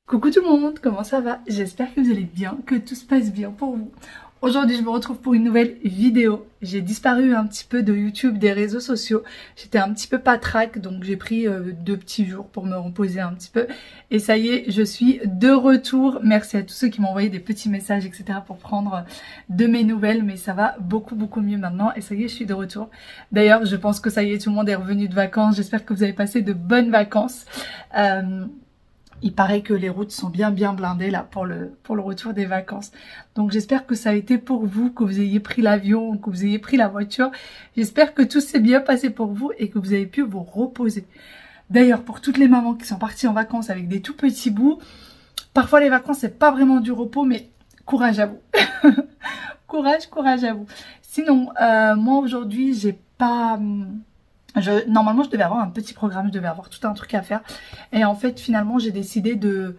Coucou tout le monde, comment ça va? J'espère que vous allez bien, que tout se passe bien pour vous. Aujourd'hui, je me retrouve pour une nouvelle vidéo. J'ai disparu un petit peu de YouTube, des réseaux sociaux. J'étais un petit peu patraque, donc j'ai pris 2 petits jours pour me reposer un petit peu. Et ça y est, je suis de retour. Merci à tous ceux qui m'ont envoyé des petits messages, etc. pour prendre de mes nouvelles. Mais ça va beaucoup mieux maintenant. Et ça y est, je suis de retour. D'ailleurs, je pense que ça y est, tout le monde est revenu de vacances. J'espère que vous avez passé de bonnes vacances. Il paraît que les routes sont bien blindées là pour le retour des vacances. Donc j'espère que ça a été pour vous, que vous ayez pris l'avion, que vous ayez pris la voiture. J'espère que tout s'est bien passé pour vous et que vous avez pu vous reposer. D'ailleurs, pour toutes les mamans qui sont parties en vacances avec des tout petits bouts, parfois les vacances c'est pas vraiment du repos, mais courage à vous. Courage à vous. Sinon, moi aujourd'hui j'ai pas... Normalement, je devais avoir un petit programme, je devais avoir tout un truc à faire. Et en fait, finalement, j'ai décidé de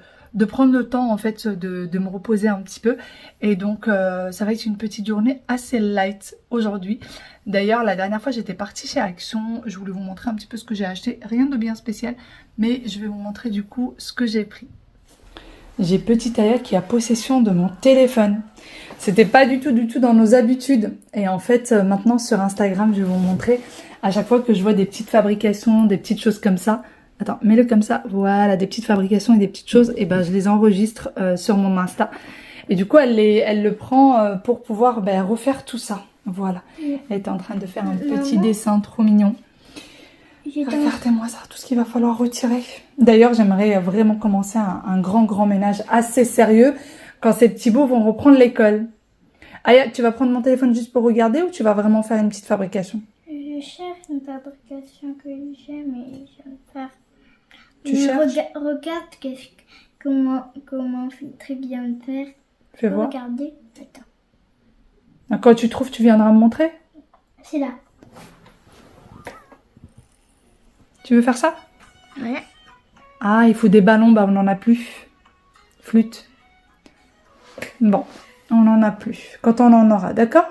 prendre le temps, en fait, de me reposer un petit peu. Et donc, ça va être une petite journée assez light aujourd'hui. D'ailleurs, la dernière fois, j'étais partie chez Action. Je voulais vous montrer un petit peu ce que j'ai acheté. Rien de bien spécial, mais je vais vous montrer du coup ce que j'ai pris. J'ai Petit Aya qui a possession de mon téléphone. C'était pas du tout dans nos habitudes. Et en fait, maintenant sur Instagram, je vais vous montrer à chaque fois que je vois des petites fabrications, des petites choses comme ça. Attends, mets-le comme ça. Voilà, des petites fabrications et des petites choses. Et ben, je les enregistre sur mon Insta. Et du coup, elle le prend pour pouvoir refaire tout ça. Voilà. Elle est en train de faire un petit dessin trop mignon. Regardez-moi ça, tout ce qu'il va falloir retirer. D'ailleurs, j'aimerais vraiment commencer un grand ménage assez sérieux quand ces petits bouts vont reprendre l'école. Aya, tu vas prendre mon téléphone juste pour regarder ou tu vas vraiment faire une petite fabrication? Je cherche une fabrication que j'aime et je vais faire. Tu cherches? Regarde comment très bien le faire. Fais voir. Regardez. Attends. Quand tu trouves, tu viendras me montrer? C'est là. Tu veux faire ça? Ouais. Ah, il faut des ballons, bah on n'en a plus. Flûte. Bon, on n'en a plus. Quand on en aura, d'accord?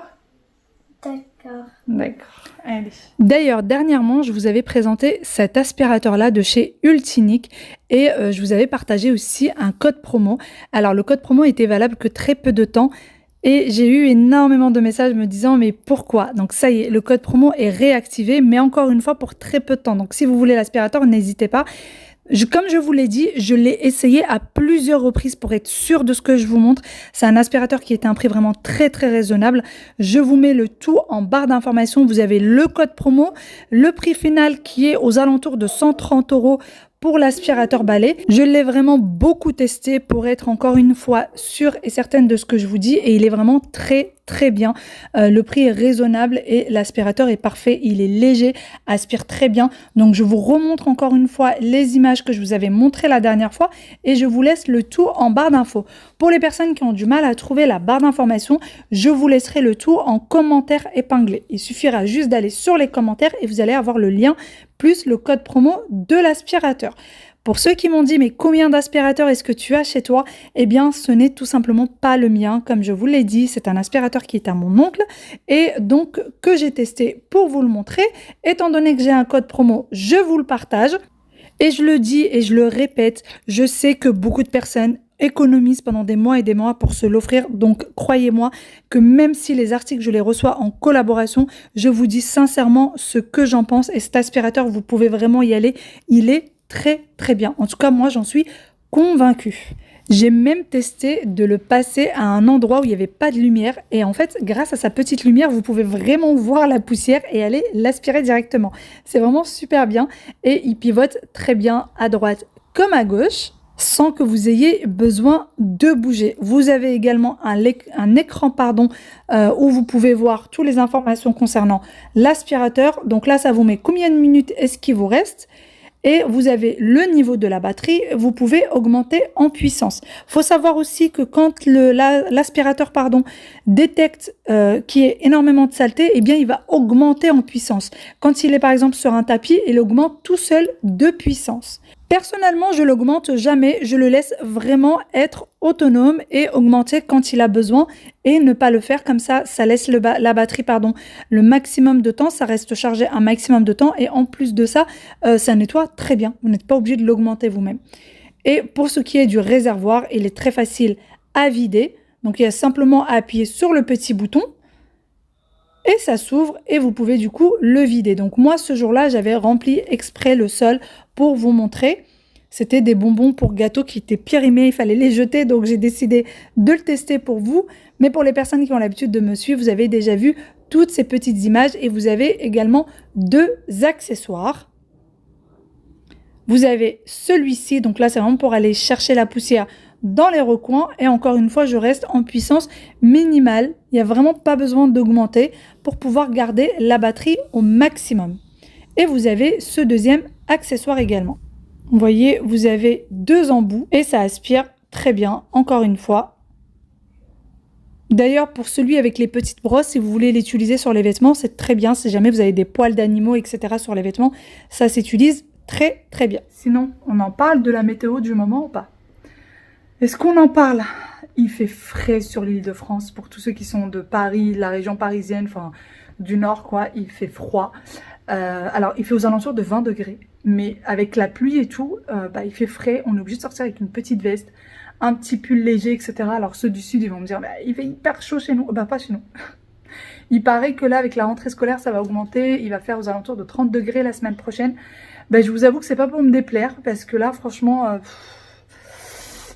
D'accord. D'accord, allez. D'ailleurs, dernièrement, je vous avais présenté cet aspirateur-là de chez Ultinic et je vous avais partagé aussi un code promo. Alors, le code promo était valable que très peu de temps et j'ai eu énormément de messages me disant mais pourquoi? Donc ça y est, le code promo est réactivé, mais encore une fois pour très peu de temps. Donc si vous voulez l'aspirateur, n'hésitez pas. Comme je vous l'ai dit, je l'ai essayé à plusieurs reprises pour être sûre de ce que je vous montre. C'est un aspirateur qui était un prix vraiment très raisonnable. Je vous mets le tout en barre d'information. Vous avez le code promo, le prix final qui est aux alentours de 130 € pour l'aspirateur balai. Je l'ai vraiment beaucoup testé pour être encore une fois sûre et certaine de ce que je vous dis et il est vraiment très bien. Le prix est raisonnable et l'aspirateur est parfait. Il est léger, aspire très bien. Donc je vous remontre encore une fois les images que je vous avais montrées la dernière fois et je vous laisse le tout en barre d'infos. Pour les personnes qui ont du mal à trouver la barre d'information, je vous laisserai le tout en commentaire épinglé. Il suffira juste d'aller sur les commentaires et vous allez avoir le lien plus le code promo de l'aspirateur. Pour ceux qui m'ont dit mais combien d'aspirateurs est-ce que tu as chez toi? Eh bien ce n'est tout simplement pas le mien, comme je vous l'ai dit, c'est un aspirateur qui est à mon oncle et donc que j'ai testé pour vous le montrer. Étant donné que j'ai un code promo, je vous le partage et je le dis et je le répète, je sais que beaucoup de personnes économisent pendant des mois et des mois pour se l'offrir, donc croyez-moi que même si les articles je les reçois en collaboration, je vous dis sincèrement ce que j'en pense et cet aspirateur vous pouvez vraiment y aller, il est très bien. En tout cas, moi, j'en suis convaincue. J'ai même testé de le passer à un endroit où il n'y avait pas de lumière. Et en fait, grâce à sa petite lumière, vous pouvez vraiment voir la poussière et aller l'aspirer directement. C'est vraiment super bien. Et il pivote très bien à droite comme à gauche, sans que vous ayez besoin de bouger. Vous avez également un écran où vous pouvez voir toutes les informations concernant l'aspirateur. Donc là, ça vous met combien de minutes est-ce qu'il vous reste. Et vous avez le niveau de la batterie, vous pouvez augmenter en puissance. Faut savoir aussi que quand l'aspirateur détecte qu'il y a énormément de saleté, eh bien il va augmenter en puissance. Quand il est par exemple sur un tapis, il augmente tout seul de puissance. Personnellement, je l'augmente jamais, je le laisse vraiment être autonome et augmenter quand il a besoin et ne pas le faire comme ça laisse la batterie le maximum de temps, ça reste chargé un maximum de temps et en plus de ça, ça nettoie très bien, vous n'êtes pas obligé de l'augmenter vous-même. Et pour ce qui est du réservoir, il est très facile à vider. Donc, il y a simplement à appuyer sur le petit bouton et ça s'ouvre et vous pouvez du coup le vider. Donc, moi, ce jour-là, j'avais rempli exprès le sol pour vous montrer. C'était des bonbons pour gâteaux qui étaient périmés, il fallait les jeter. Donc, j'ai décidé de le tester pour vous. Mais pour les personnes qui ont l'habitude de me suivre, vous avez déjà vu toutes ces petites images et vous avez également 2 accessoires. Vous avez celui-ci, donc là c'est vraiment pour aller chercher la poussière dans les recoins et encore une fois je reste en puissance minimale, il n'y a vraiment pas besoin d'augmenter pour pouvoir garder la batterie au maximum. Et vous avez ce deuxième accessoire également. Vous voyez, vous avez 2 embouts et ça aspire très bien, encore une fois. D'ailleurs, pour celui avec les petites brosses, si vous voulez l'utiliser sur les vêtements, c'est très bien. Si jamais vous avez des poils d'animaux, etc. sur les vêtements, ça s'utilise très très bien. Sinon, on en parle de la météo du moment ou pas? Est-ce qu'on en parle? Il fait frais sur l'île de France. Pour tous ceux qui sont de Paris, la région parisienne, enfin du nord quoi, il fait froid. Alors, il fait aux alentours de 20 degrés. Mais avec la pluie et tout, il fait frais. On est obligé de sortir avec une petite veste, un petit pull léger, etc. Alors ceux du sud, ils vont me dire, il fait hyper chaud chez nous. Pas chez nous. Il paraît que là, avec la rentrée scolaire, ça va augmenter. Il va faire aux alentours de 30 degrés la semaine prochaine. Je vous avoue que c'est pas pour me déplaire, parce que là, franchement,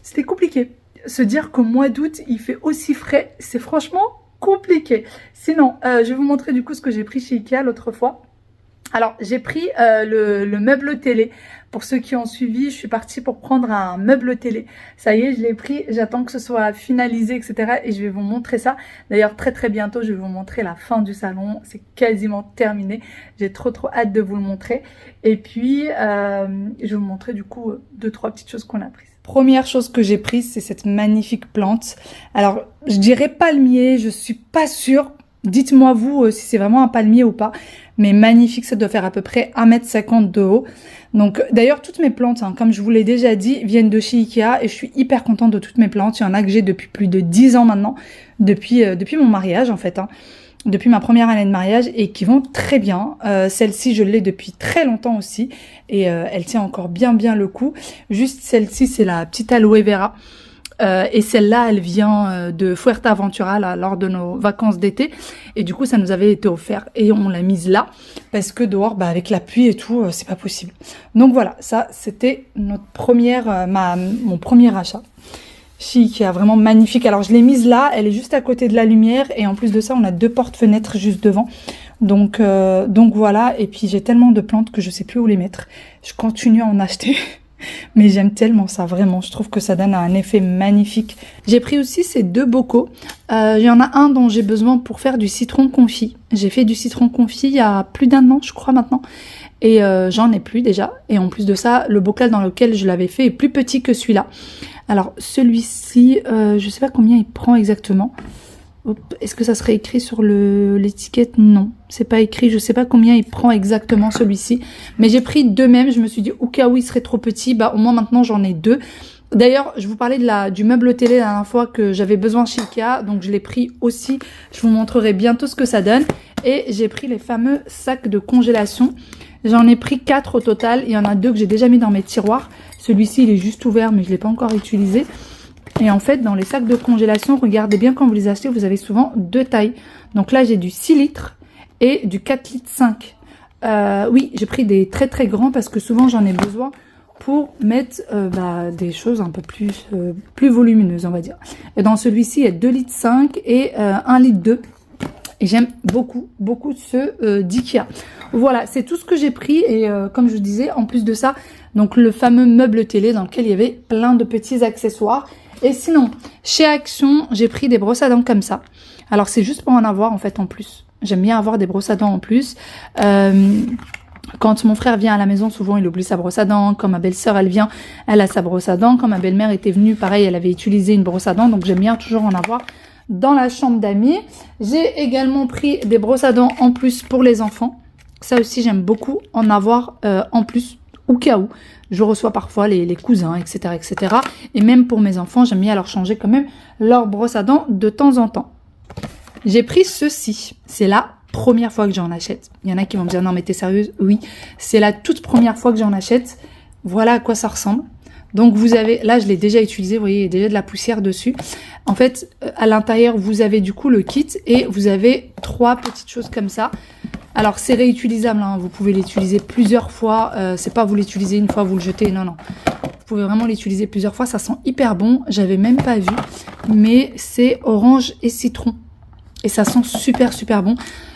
c'était compliqué. Se dire qu'au mois d'août, il fait aussi frais, c'est franchement compliqué. Sinon, je vais vous montrer du coup ce que j'ai pris chez Ikea l'autre fois. Alors, j'ai pris le meuble télé. Pour ceux qui ont suivi, je suis partie pour prendre un meuble télé. Ça y est, je l'ai pris. J'attends que ce soit finalisé, etc. Et je vais vous montrer ça. D'ailleurs, très très bientôt, je vais vous montrer la fin du salon. C'est quasiment terminé. J'ai trop hâte de vous le montrer. Et puis, je vais vous montrer du coup 2-3 petites choses qu'on a prises. Première chose que j'ai prise, c'est cette magnifique plante. Alors, je dirais palmier, je suis pas sûre. Dites-moi vous si c'est vraiment un palmier ou pas. Mais magnifique, ça doit faire à peu près 1,50 m de haut. Donc d'ailleurs, toutes mes plantes, comme je vous l'ai déjà dit, viennent de chez Ikea et je suis hyper contente de toutes mes plantes. Il y en a que j'ai depuis plus de 10 ans maintenant, depuis mon mariage en fait, depuis ma première année de mariage et qui vont très bien. Celle-ci, je l'ai depuis très longtemps aussi et elle tient encore bien le coup. Juste celle-ci, c'est la petite aloe vera. Et celle-là, elle vient de Fuerteventura là, lors de nos vacances d'été. Et du coup, ça nous avait été offert. Et on l'a mise là, parce que dehors, avec la pluie et tout, c'est pas possible. Donc voilà, ça, c'était notre mon premier achat. Qui est vraiment magnifique. Alors, je l'ai mise là, elle est juste à côté de la lumière. Et en plus de ça, on a 2 portes-fenêtres juste devant. Donc voilà. Et puis, j'ai tellement de plantes que je sais plus où les mettre. Je continue à en acheter. Mais j'aime tellement ça, vraiment. Je trouve que ça donne un effet magnifique. J'ai pris aussi ces 2 bocaux. Il y en a un dont j'ai besoin pour faire du citron confit. J'ai fait du citron confit il y a plus d'1 an, je crois maintenant. Et j'en ai plus déjà. Et en plus de ça, le bocal dans lequel je l'avais fait est plus petit que celui-là. Alors celui-ci, je sais pas combien il prend exactement. Est-ce que ça serait écrit sur l'étiquette? Non, c'est pas écrit. Je sais pas combien il prend exactement celui-ci. Mais j'ai pris 2 mêmes. Je me suis dit au cas où il serait trop petit, au moins maintenant j'en ai 2. D'ailleurs, je vous parlais du meuble télé la dernière fois que j'avais besoin chez Ikea. Donc je l'ai pris aussi. Je vous montrerai bientôt ce que ça donne. Et j'ai pris les fameux sacs de congélation. J'en ai pris 4 au total. Il y en a 2 que j'ai déjà mis dans mes tiroirs. Celui-ci, il est juste ouvert, mais je l'ai pas encore utilisé. Et en fait, dans les sacs de congélation, regardez bien quand vous les achetez, vous avez souvent 2 tailles. Donc là, j'ai du 6 litres et du 4 litres 5. Oui, j'ai pris des très très grands parce que souvent j'en ai besoin pour mettre des choses un peu plus volumineuses, on va dire. Et dans celui-ci, il y a 2 litres 5 et 1 litre 2. Et j'aime beaucoup ceux d'Ikea. Voilà, c'est tout ce que j'ai pris. Et comme je vous disais, en plus de ça, donc le fameux meuble télé dans lequel il y avait plein de petits accessoires. Et sinon, chez Action, j'ai pris des brosses à dents comme ça. Alors, c'est juste pour en avoir, en fait, en plus. J'aime bien avoir des brosses à dents en plus. Quand mon frère vient à la maison, souvent, il oublie sa brosse à dents. Quand ma belle-sœur, elle vient, elle a sa brosse à dents. Quand ma belle-mère était venue, pareil, elle avait utilisé une brosse à dents. Donc, j'aime bien toujours en avoir dans la chambre d'amis. J'ai également pris des brosses à dents en plus pour les enfants. Ça aussi, j'aime beaucoup en avoir en plus, au cas où. Je reçois parfois les cousins, etc., etc. Et même pour mes enfants, j'aime bien leur changer quand même leur brosse à dents de temps en temps. J'ai pris ceci. C'est la première fois que j'en achète. Il y en a qui vont me dire, non mais t'es sérieuse? Oui, c'est la toute première fois que j'en achète. Voilà à quoi ça ressemble. Donc vous avez, là je l'ai déjà utilisé, vous voyez, il y a déjà de la poussière dessus. En fait, à l'intérieur, vous avez du coup le kit et vous avez 3 petites choses comme ça. Alors c'est réutilisable, hein, vous pouvez l'utiliser plusieurs fois. C'est pas vous l'utilisez une fois, vous le jetez, non, non. Vous pouvez vraiment l'utiliser plusieurs fois, ça sent hyper bon. J'avais même pas vu, mais c'est orange et citron. Et ça sent super super bon.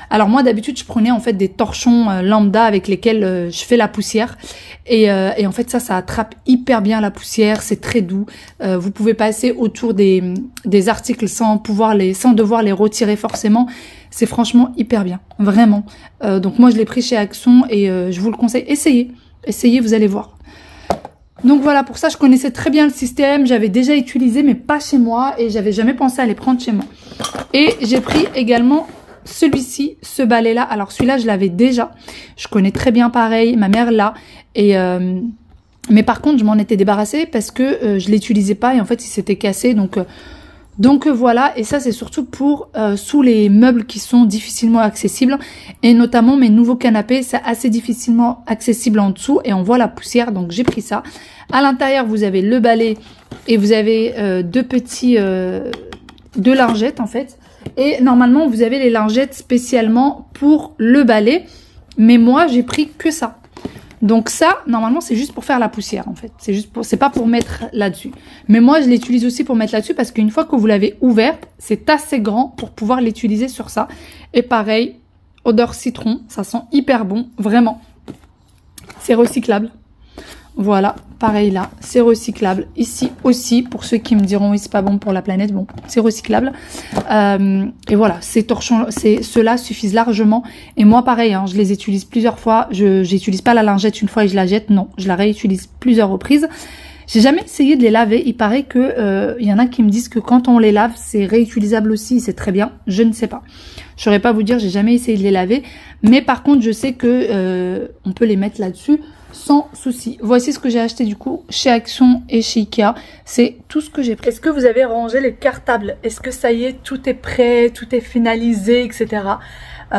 Alors moi d'habitude je prenais en fait des torchons lambda avec lesquels je fais la poussière et en fait ça attrape hyper bien la poussière, c'est très doux. Vous pouvez passer autour des articles sans devoir les retirer forcément. C'est franchement hyper bien, vraiment. Donc moi je l'ai pris chez Axon et je vous le conseille. Essayez, vous allez voir. Donc voilà, pour ça je connaissais très bien le système, j'avais déjà utilisé mais pas chez moi et j'avais jamais pensé à les prendre chez moi. Et j'ai pris également celui-ci, ce balai là. Alors celui-là je l'avais déjà, je connais très bien pareil, ma mère l'a et mais par contre je m'en étais débarrassée parce que je l'utilisais pas et en fait il s'était cassé donc voilà. Et ça c'est surtout pour sous les meubles qui sont difficilement accessibles et notamment mes nouveaux canapés, c'est assez difficilement accessible en dessous et on voit la poussière, donc j'ai pris ça. À l'intérieur vous avez le balai et vous avez deux lingettes en fait. Et normalement, vous avez les lingettes spécialement pour le balai. Mais moi, j'ai pris que ça. Donc ça, normalement, c'est juste pour faire la poussière, en fait. C'est pas pour mettre là-dessus. Mais moi, je l'utilise aussi pour mettre là-dessus parce qu'une fois que vous l'avez ouvert, c'est assez grand pour pouvoir l'utiliser sur ça. Et pareil, odeur citron, ça sent hyper bon, vraiment. C'est recyclable. Voilà, pareil là, c'est recyclable. Ici aussi, pour ceux qui me diront oui, c'est pas bon pour la planète, bon, c'est recyclable. Et voilà, ces torchons, ceux-là suffisent largement. Et moi, pareil, hein, je les utilise plusieurs fois. Je n'utilise pas la lingette une fois et je la jette. Non, je la réutilise plusieurs reprises. J'ai jamais essayé de les laver. Il paraît que y en a qui me disent que quand on les lave, c'est réutilisable aussi. C'est très bien. Je ne sais pas. Je saurais pas vous dire. J'ai jamais essayé de les laver. Mais par contre, je sais que on peut les mettre là-dessus sans souci. Voici ce que j'ai acheté du coup chez Action et chez Ikea. C'est tout ce que j'ai pris. Est-ce que vous avez rangé les cartables? Est-ce que ça y est, tout est prêt, tout est finalisé, etc.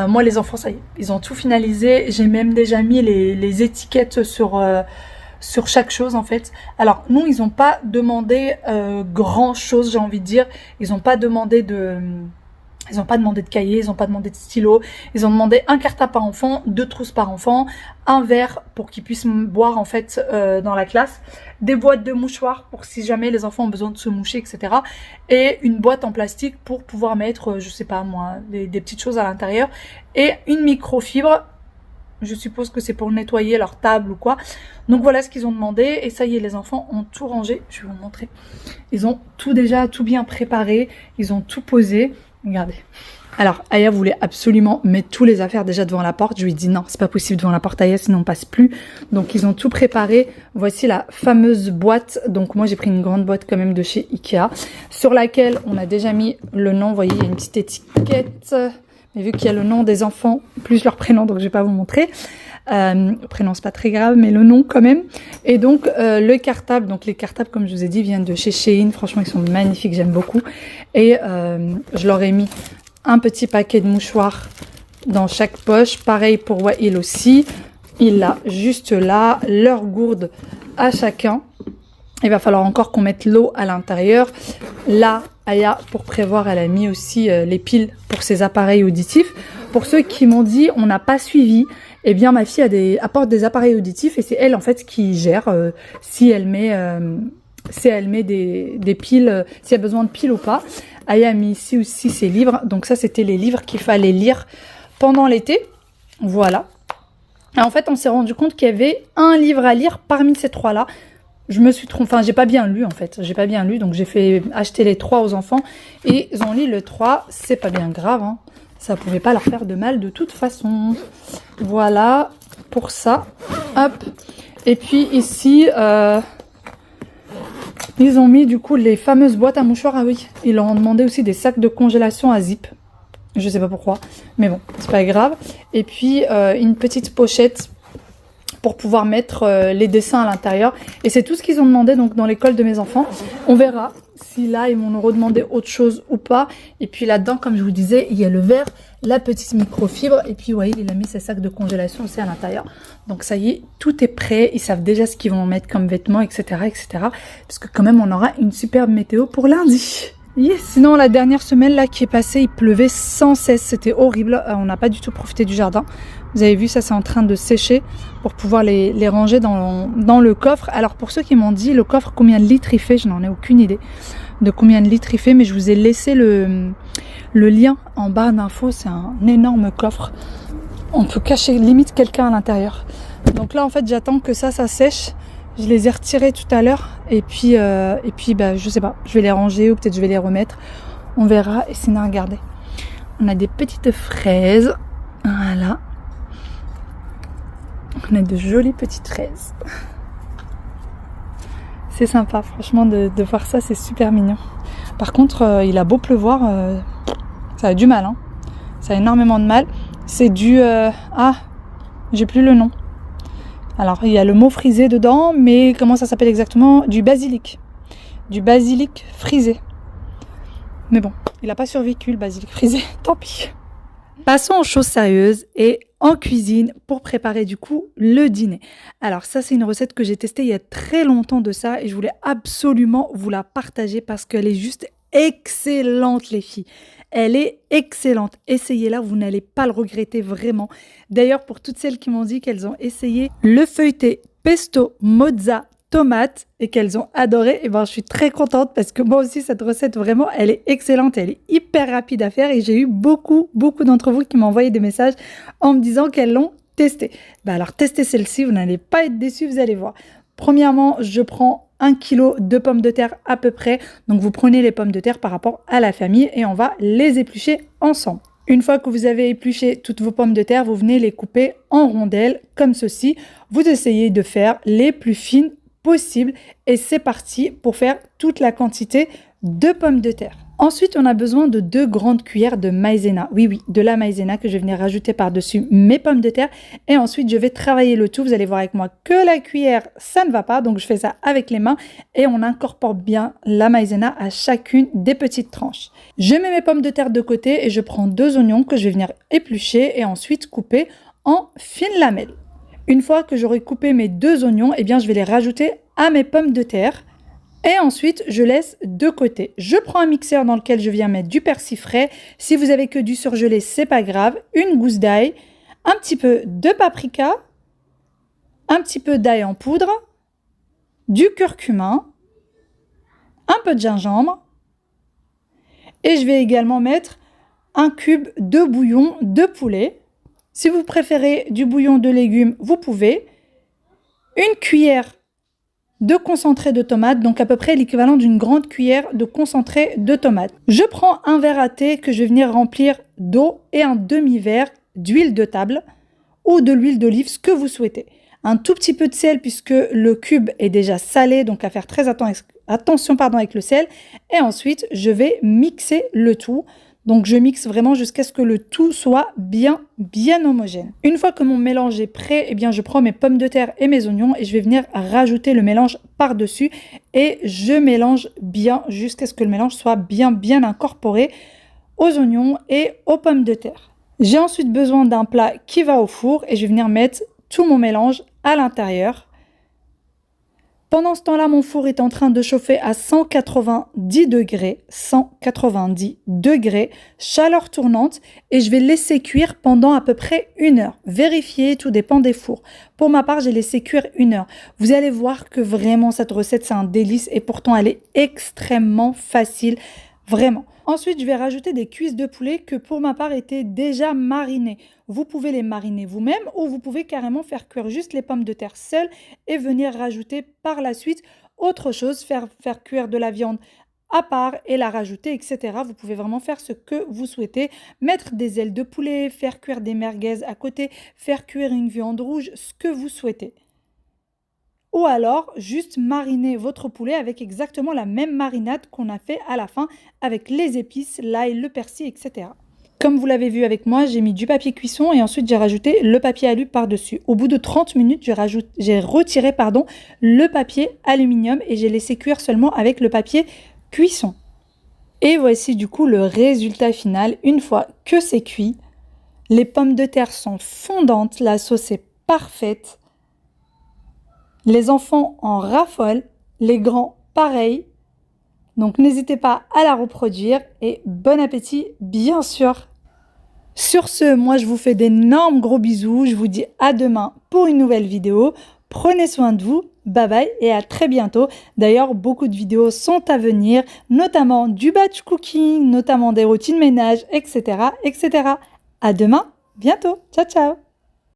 Moi, les enfants, ça y est, ils ont tout finalisé. J'ai même déjà mis les étiquettes sur chaque chose en fait. Alors nous, ils n'ont pas demandé grand chose, j'ai envie de dire. Ils n'ont pas demandé de cahier, ils n'ont pas demandé de stylo. Ils ont demandé un cartable par enfant, 2 trousses par enfant, un verre pour qu'ils puissent boire en fait dans la classe, des boîtes de mouchoirs pour si jamais les enfants ont besoin de se moucher, etc. Et une boîte en plastique pour pouvoir mettre, je sais pas moi, des petites choses à l'intérieur. Et une microfibre. Je suppose que c'est pour nettoyer leur table ou quoi. Donc voilà ce qu'ils ont demandé. Et ça y est, les enfants ont tout rangé. Je vais vous montrer. Ils ont tout bien préparé. Ils ont tout posé. Regardez. Alors, Aya voulait absolument mettre tous les affaires déjà devant la porte. Je lui ai dit non, c'est pas possible devant la porte, Aya, sinon on passe plus. Donc ils ont tout préparé. Voici la fameuse boîte. Donc moi j'ai pris une grande boîte quand même de chez Ikea, sur laquelle on a déjà mis le nom. Vous voyez, il y a une petite étiquette. Mais vu qu'il y a le nom des enfants, plus leur prénom, donc je vais pas vous montrer. Le prénom, c'est pas très grave, mais le nom quand même. Et donc, le cartable, donc les cartables, comme je vous ai dit, viennent de chez Shein. Franchement, ils sont magnifiques, j'aime beaucoup. Et je leur ai mis un petit paquet de mouchoirs dans chaque poche. Pareil pour Wael aussi. Il l'a juste là, leur gourde à chacun. Il va falloir encore qu'on mette l'eau à l'intérieur. Là, Aya, pour prévoir, elle a mis aussi les piles pour ses appareils auditifs. Pour ceux qui m'ont dit, on n'a pas suivi, eh bien, ma fille apporte des appareils auditifs et c'est elle, en fait, qui gère si elle met des piles, s'il y a besoin de piles ou pas. Aya a mis ici aussi ses livres. Donc ça, c'était les livres qu'il fallait lire pendant l'été. Voilà. Et en fait, on s'est rendu compte qu'il y avait un livre à lire parmi ces 3-là. Je me suis trompée, enfin j'ai pas bien lu en fait, donc j'ai fait acheter les 3 aux enfants et ils ont lu le 3, c'est pas bien grave, hein. Ça pouvait pas leur faire de mal de toute façon. Voilà pour ça, hop. Et puis ici, ils ont mis du coup les fameuses boîtes à mouchoirs, ah oui, ils leur ont demandé aussi des sacs de congélation à zip. Je sais pas pourquoi, mais bon, c'est pas grave. Et puis une petite pochette pour pouvoir mettre les dessins à l'intérieur. Et c'est tout ce qu'ils ont demandé donc dans l'école de mes enfants. On verra si là ils m'ont redemandé autre chose ou pas. Et puis là-dedans, comme je vous disais, il y a le verre, la petite microfibre. Et puis vous voyez, il a mis ses sacs de congélation aussi à l'intérieur. Donc ça y est, tout est prêt. Ils savent déjà ce qu'ils vont mettre comme vêtements, etc., etc. Parce que quand même, on aura une superbe météo pour lundi. Yes. Sinon, la dernière semaine là qui est passée, il pleuvait sans cesse. C'était horrible. On n'a pas du tout profité du jardin. Vous avez vu, ça c'est en train de sécher pour pouvoir les ranger dans le coffre. Alors pour ceux qui m'ont dit le coffre, combien de litres il fait, je n'en ai aucune idée de combien de litres il fait. Mais je vous ai laissé le lien en barre d'infos. C'est un énorme coffre. On peut cacher limite quelqu'un à l'intérieur. Donc là en fait j'attends que ça sèche. Je les ai retirés tout à l'heure et puis bah, je sais pas, je vais les ranger ou peut-être je vais les remettre. On verra. Et sinon, regardez, on a des petites fraises. Voilà. On a de jolies petites fraises. C'est sympa, franchement, de voir ça, c'est super mignon. Par contre, il a beau pleuvoir, ça a du mal. Hein. Ça a énormément de mal. C'est du... j'ai plus le nom. Alors, il y a le mot frisé dedans, mais comment ça s'appelle exactement? Du basilic. Du basilic frisé. Mais bon, il n'a pas survécu, le basilic frisé. Tant pis. Passons aux choses sérieuses et en cuisine pour préparer du coup le dîner. Alors ça, c'est une recette que j'ai testée il y a très longtemps de ça et je voulais absolument vous la partager parce qu'elle est juste excellente, les filles. Elle est excellente. Essayez-la, vous n'allez pas le regretter vraiment. D'ailleurs, pour toutes celles qui m'ont dit qu'elles ont essayé le feuilleté pesto mozza tomate et qu'elles ont adoré, et ben je suis très contente parce que moi aussi cette recette vraiment elle est excellente, elle est hyper rapide à faire et j'ai eu beaucoup d'entre vous qui m'ont envoyé des messages en me disant qu'elles l'ont testée. Ben alors testez celle-ci, vous n'allez pas être déçus, vous allez voir. Premièrement, je prends 1 kg de pommes de terre à peu près, donc vous prenez les pommes de terre par rapport à la famille et on va les éplucher ensemble. Une fois que vous avez épluché toutes vos pommes de terre, vous venez les couper en rondelles comme ceci. Vous essayez de faire les plus fines possible et c'est parti pour faire toute la quantité de pommes de terre. Ensuite, on a besoin de 2 grandes cuillères de maïzena. Oui, de la maïzena que je vais venir rajouter par-dessus mes pommes de terre et ensuite je vais travailler le tout. Vous allez voir avec moi que la cuillère, ça ne va pas, donc je fais ça avec les mains et on incorpore bien la maïzena à chacune des petites tranches. Je mets mes pommes de terre de côté et je prends 2 oignons que je vais venir éplucher et ensuite couper en fines lamelles. Une fois que j'aurai coupé mes 2 oignons, eh bien, je vais les rajouter à mes pommes de terre. Et ensuite, je laisse de côté. Je prends un mixeur dans lequel je viens mettre du persil frais. Si vous avez que du surgelé, c'est pas grave. Une gousse d'ail, un petit peu de paprika, un petit peu d'ail en poudre, du curcuma, un peu de gingembre. Et je vais également mettre un cube de bouillon de poulet. Si vous préférez du bouillon de légumes, vous pouvez. Une cuillère de concentré de tomate, donc à peu près l'équivalent d'une grande cuillère de concentré de tomate. Je prends un verre à thé que je vais venir remplir d'eau et un demi-verre d'huile de table ou de l'huile d'olive, ce que vous souhaitez. Un tout petit peu de sel puisque le cube est déjà salé, donc à faire très attention avec le sel. Et ensuite, je vais mixer le tout. Donc je mixe vraiment jusqu'à ce que le tout soit bien homogène. Une fois que mon mélange est prêt, eh bien je prends mes pommes de terre et mes oignons et je vais venir rajouter le mélange par-dessus et je mélange bien jusqu'à ce que le mélange soit bien incorporé aux oignons et aux pommes de terre. J'ai ensuite besoin d'un plat qui va au four et je vais venir mettre tout mon mélange à l'intérieur. Pendant ce temps-là, mon four est en train de chauffer à 190 degrés, chaleur tournante, et je vais laisser cuire pendant à peu près 1 heure. Vérifiez, tout dépend des fours. Pour ma part, j'ai laissé cuire 1 heure. Vous allez voir que vraiment cette recette, c'est un délice et pourtant elle est extrêmement facile, vraiment. Ensuite, je vais rajouter des cuisses de poulet que pour ma part étaient déjà marinées. Vous pouvez les mariner vous-même ou vous pouvez carrément faire cuire juste les pommes de terre seules et venir rajouter par la suite autre chose, faire cuire de la viande à part et la rajouter, etc. Vous pouvez vraiment faire ce que vous souhaitez. Mettre des ailes de poulet, faire cuire des merguez à côté, faire cuire une viande rouge, ce que vous souhaitez. Ou alors, juste mariner votre poulet avec exactement la même marinade qu'on a fait à la fin avec les épices, l'ail, le persil, etc. Comme vous l'avez vu avec moi, j'ai mis du papier cuisson et ensuite j'ai rajouté le papier alu par-dessus. Au bout de 30 minutes, j'ai retiré le papier aluminium et j'ai laissé cuire seulement avec le papier cuisson. Et voici du coup le résultat final. Une fois que c'est cuit, les pommes de terre sont fondantes, la sauce est parfaite. Les enfants en raffolent, les grands pareil. Donc n'hésitez pas à la reproduire et bon appétit bien sûr. Sur ce, moi je vous fais d'énormes gros bisous, je vous dis à demain pour une nouvelle vidéo. Prenez soin de vous, bye bye et à très bientôt. D'ailleurs, beaucoup de vidéos sont à venir, notamment du batch cooking, notamment des routines ménage, etc. etc. À demain, bientôt, ciao ciao.